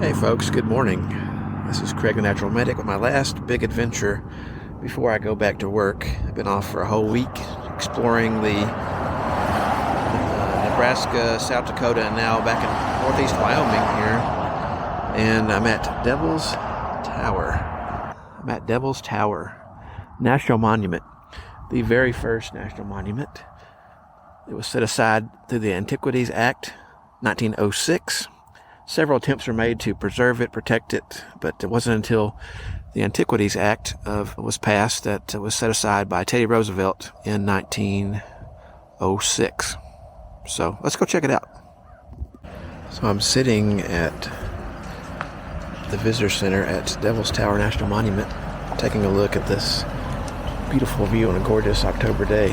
Hey folks, good morning. This is Craig the Natural Medic with my last big adventure before I go back to work. I've been off for a whole week exploring the Nebraska, South Dakota, and now back in northeast Wyoming here. And I'm at Devil's Tower. National Monument. The very first national monument. It was set aside through the Antiquities Act, 1906. Several attempts were made to preserve it, protect it, but it wasn't until the Antiquities Act was passed that it was set aside by Teddy Roosevelt in 1906. So let's go check it out. So I'm sitting at the Visitor Center at Devil's Tower National Monument, taking a look at this beautiful view on a gorgeous October day.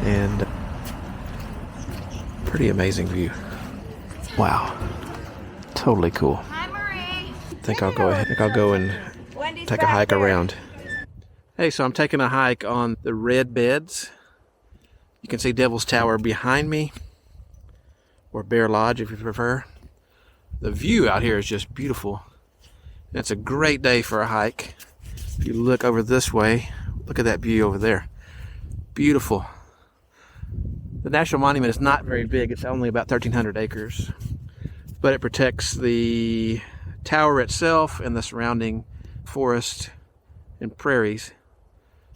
And pretty amazing view. Wow, totally cool. Hi, Marie. I think I'll go and take a hike around. Hey, so I'm taking a hike on the red beds. You can see Devil's Tower behind me, or Bear Lodge if you prefer. The view out here is just beautiful. And it's a great day for a hike. If you look over this way, look at that view over there. Beautiful. The National Monument is not very big. It's only about 1,300 acres. But it protects the tower itself and the surrounding forest and prairies.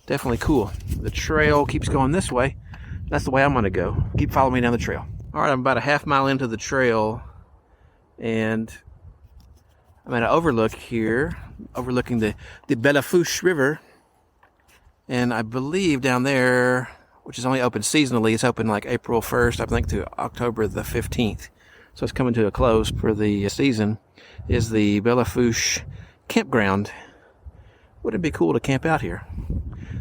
Definitely cool. The trail keeps going this way. That's the way I'm going to go. Keep following me down the trail. All right, I'm about a half mile into the trail. And I'm at an overlook here, overlooking the Spearfish River. And I believe down there, which is only open seasonally, it's open like April 1st, I think, to October the 15th. So it's coming to a close for the season, is the Spearfish campground. Wouldn't it be cool to camp out here?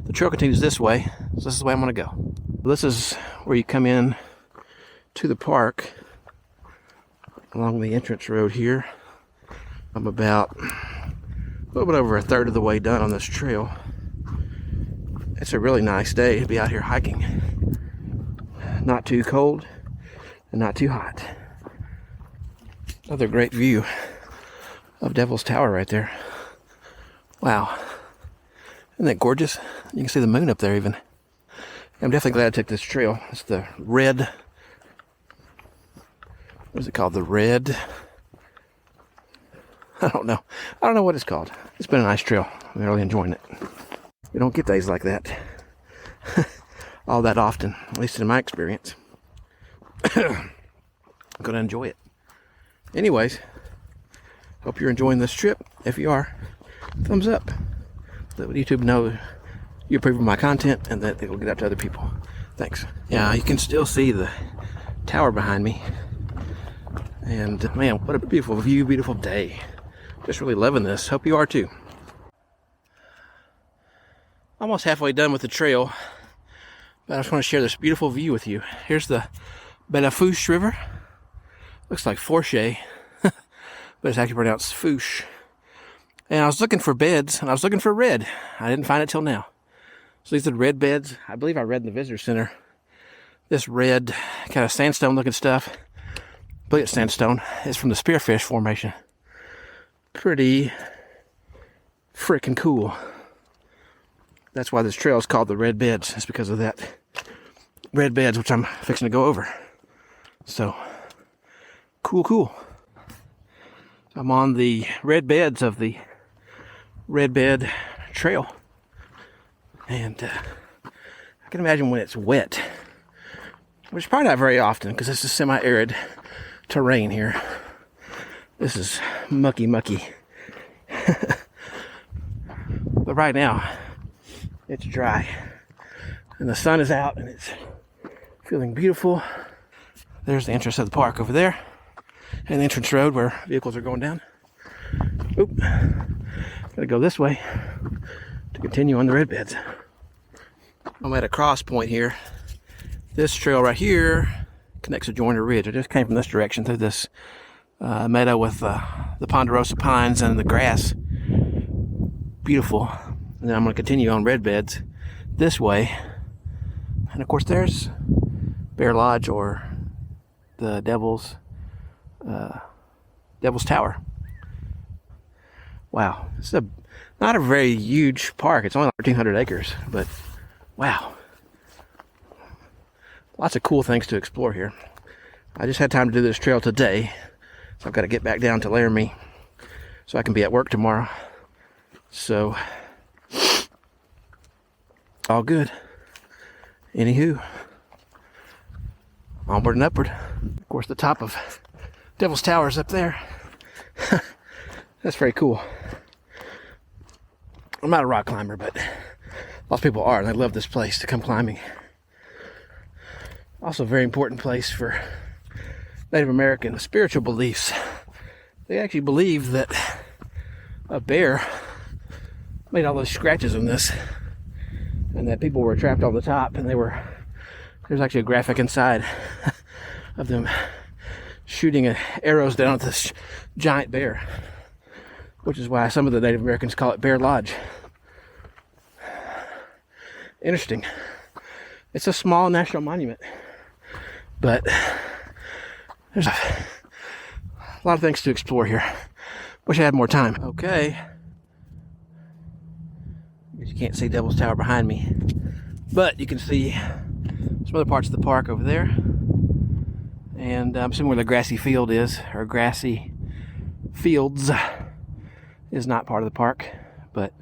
The trail continues this way, so this is the way I'm going to go. This is where you come in to the park along the entrance road here. I'm about a little bit over a third of the way done on this trail. It's a really nice day to be out here hiking. Not too cold and not too hot. Another great view of Devil's Tower right there. Wow. Isn't that gorgeous? You can see the moon up there even. I'm definitely glad I took this trail. It's the red... What is it called? The red... I don't know what it's called. It's been a nice trail. I'm really enjoying it. We don't get days like that all that often, at least in my experience. I'm going to enjoy it. Anyways, hope you're enjoying this trip. If you are, thumbs up. Let YouTube know you approve of my content and that it will get out to other people. Thanks. Yeah, you can still see the tower behind me. And man, what a beautiful view, beautiful day. Just really loving this. Hope you are too. Almost halfway done with the trail, but I just want to share this beautiful view with you. Here's the Spearfish River. Looks like Forche, but it's actually pronounced Foosh. And I was looking for beds, and I was looking for red. I didn't find it till now. So these are the red beds. I believe I read in the Visitor Center. This red kind of sandstone looking stuff. I believe it's sandstone. It's from the Spearfish formation. Pretty freaking cool. That's why this trail is called the Red Beds. It's because of that red beds, which I'm fixing to go over. So, cool. I'm on the red beds of the Red Bed Trail. And I can imagine when it's wet, which is probably not very often because this is semi-arid terrain here. This is mucky. But right now, it's dry. And the sun is out and it's feeling beautiful. There's the entrance of the park over there. And the entrance road where vehicles are going down. Oop. Gotta go this way to continue on the red beds. I'm at a cross point here. This trail right here connects to Joiner Ridge. I just came from this direction through this meadow with the ponderosa pines and the grass. Beautiful. And then I'm going to continue on red beds this way. And of course there's Bear Lodge, or the Devil's Devil's Tower. Wow, this is not a very huge park. It's only like 1,300 acres, but wow. Lots of cool things to explore here. I just had time to do this trail today, so I've got to get back down to Laramie so I can be at work tomorrow. So, all good. Anywho, onward and upward. Of course, the top of Devil's Tower is up there. That's very cool. I'm not a rock climber, but lots of people are, and they love this place to come climbing. Also a very important place for Native American spiritual beliefs. They actually believe that a bear made all those scratches on this, and that people were trapped on the top, and there's actually a graphic inside of them shooting arrows down at this giant bear, which is why some of the Native Americans call it Bear Lodge. Interesting. It's a small national monument, but there's a lot of things to explore here. Wish I had more time. Okay. You can't see Devil's Tower behind me, but you can see some other parts of the park over there. And I'm assuming where the grassy field is, or grassy fields, is not part of the park, but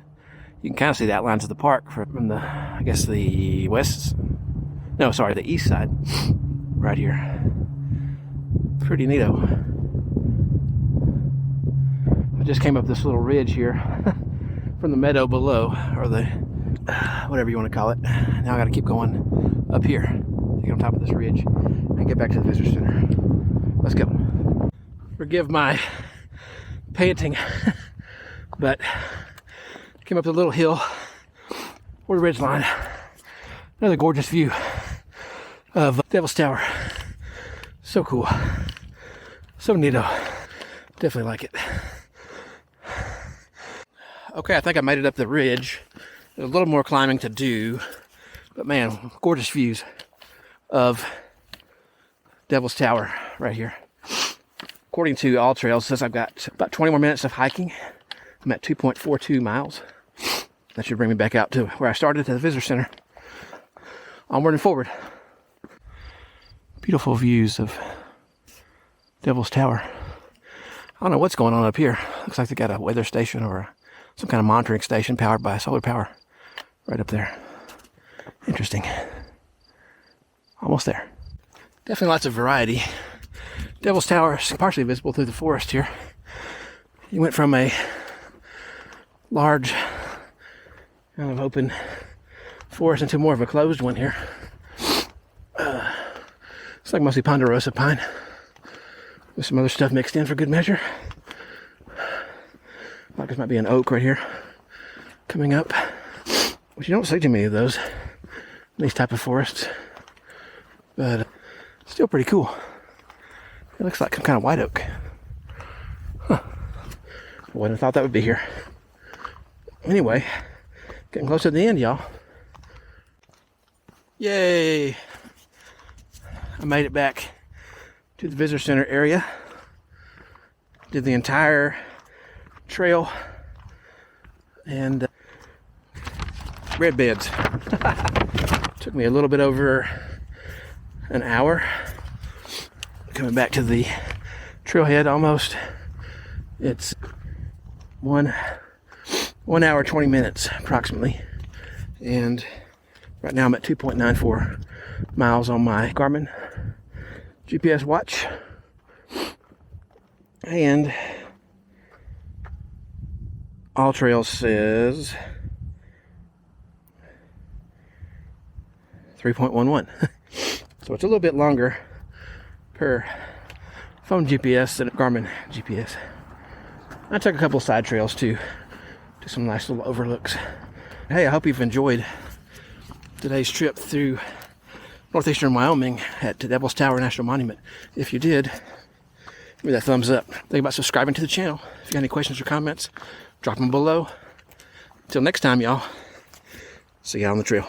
you can kind of see the outlines of the park from the, I guess, the the east side, right here. Pretty neato. I just came up this little ridge here from the meadow below, or the, whatever you want to call it. Now I got to keep going up here to get on top of this ridge and get back to the visitor center. Let's go. Forgive my panting, but came up the little hill or the ridge line. Another gorgeous view of Devil's Tower. So cool. So neato. Definitely like it. Okay, I think I made it up the ridge. There's a little more climbing to do, but man, gorgeous views of Devil's Tower right here. According to All Trails, it says I've got about 20 more minutes of hiking. I'm at 2.42 miles. That should bring me back out to where I started, to the visitor center. Onward and forward. Beautiful views of Devil's Tower. I don't know what's going on up here. Looks like they got a weather station or some kind of monitoring station powered by solar power right up there. Interesting. Almost there. Definitely lots of variety. Devil's Tower is partially visible through the forest here. You went from a large kind of open forest into more of a closed one here. It's like mostly ponderosa pine with some other stuff mixed in for good measure. Like this might be an oak right here coming up, which you don't see too many of those in these type of forests, but still pretty cool. It looks like some kind of white oak. Huh. I wouldn't have thought that would be here. Anyway, getting close to the end, y'all. Yay! I made it back to the visitor center area. Did the entire trail and red beds. Took me a little bit over an hour coming back to the trailhead almost. It's 1 hour 20 minutes approximately, and right now I'm at 2.94 miles on my Garmin GPS watch, and All Trails says 3.11. So it's a little bit longer per phone GPS than Garmin GPS. I took a couple side trails too, to some nice little overlooks. Hey, I hope you've enjoyed today's trip through northeastern Wyoming at Devil's Tower National Monument. If you did, give me that thumbs up. Think about subscribing to the channel. If you got any questions or comments, drop them below. Until next time, y'all. See you on the trail.